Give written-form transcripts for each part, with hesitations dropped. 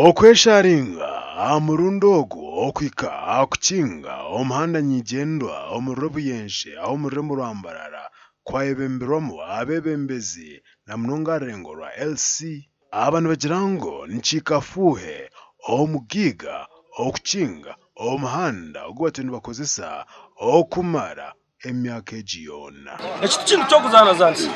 okwesharinga amurundogo okwika akuchinga omuhanda nyigendwa omurro buyenshe aho omurro murambarara kwayebembirwamo abebembezi na munonga rengo rwa LC abantu bagira ngo nicikafuhe omugiga okuchinga omuhanda ogwo batundu bakozesa okumara emyaka ejiyona ekitu kintu cyo kuzana zansi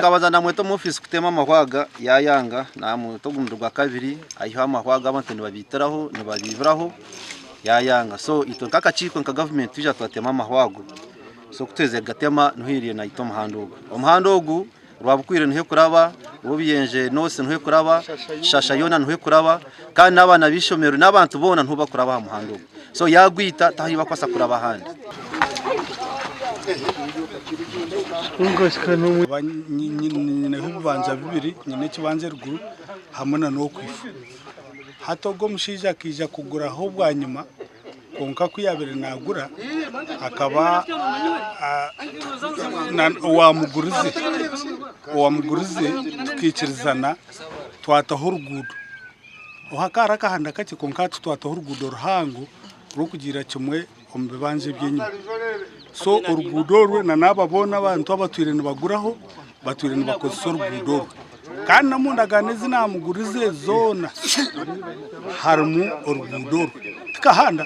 kabazana mweto mu office kutema amahwaga yayanga na mweto gumurwa kabiri ayiha amahwaga abantu nibabitiraho nibabiviraho yayanga so ito kakaciko nka government tuje twatema amahwago so kuteze gatema nuhiriye na ito umuhando ogu rwabukwire ntuhe kuraba ubiyenje nose ntuhe kuraba shasha yona ntuhe kuraba kandi nabana bishomero nabantu bona ntuba kuraba umuhando so yagwita tahiba kwasa kuraba handi nyine hubanja bibiri nyine kibanze ruguru hamuna no kwifu hatogo mushija kija kugura ho bwa nyuma konka kuyabere nagura akaba uwamugurize tukikirizana twataho urugudo uhakara kahanda kake konka twataho urugudo ruhango rwo kugira kimwe ombebanje byenyuma so urugudo rwe na nababona abantu abatwirene baguraho batwirene bakozesa urugudo kandi namundagane zinamugurize zona harmu urugudo tikahanda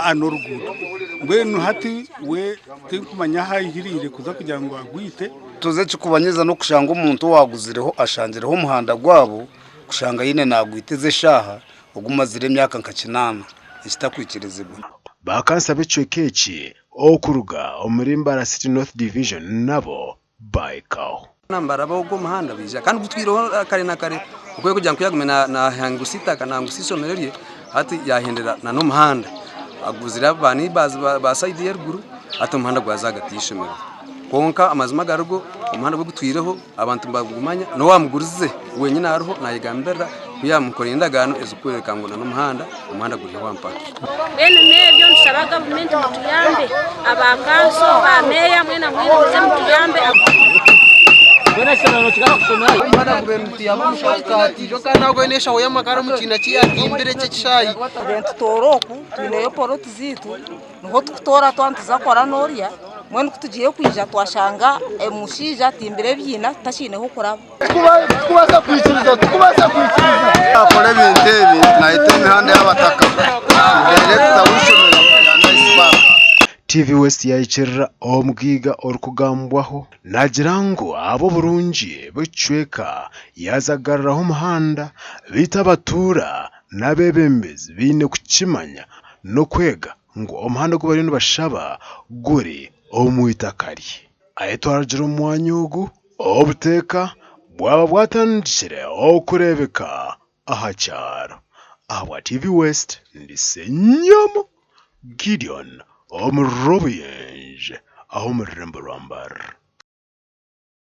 ano rugudo mbwenu hati we tinkumanya hayirire kuza kugira ngo agwite tuze kikubanyeza no kushanga umuntu waguzireho ashangireho umuhanda gwabo kushanga yine nagwiteze shaha ugumazire emyaka nka 9 ikitakwikirizibwa bakansabe cwekeki okuruga omurimbara City North Division nabo baikaho nambara bogo muhanda bija kandi gutwiro kare na kare ukwiye kujya kuyagume na hangusita kana ngusishomererye ati yahendera na no muhanda aguzira bani ba side yeruguru ati umuhanda gwazagatishomerera konka amazima garugo umuhanda bwo gutwireho abantu bagumanya no wamugurize wenyine hariho nayigambera kuyamukorinda gano ezukwereka ngo na umuhanda guri wampaka bene nebyo nsaba government mutuyambe abakanso bameya mwena mwene mutuyambe bene sana chikara kusomera umwana gurenti yamushakati jo kana go inesha hoya makara mukina kiyati imbere cy'icyayi renti toroku tuneyo poroti zitu niho tukutora twantuza kora noria mwene kutugiye kwija twashanga emushija timbere byina tashineho kuraba tukubaza kwikiriza akora ibintu ebi nahita imihanda y'abataka director w'ishomero ya Ispark TV West yayicirira omgiga orukugambwaho nagira ngo abo burungi bicweka yazagarraho umuhanda bitabatura nabebembezi bine kukimanya no kwega ngo umuhanda go bari bashaba guri omuitakari ayetwaragira umwanyugu obuteka bwaba bwatandikire okurebeka ahacyaro awa TV West ndisenyamo Gideon omurobyenje aho murembo rwambara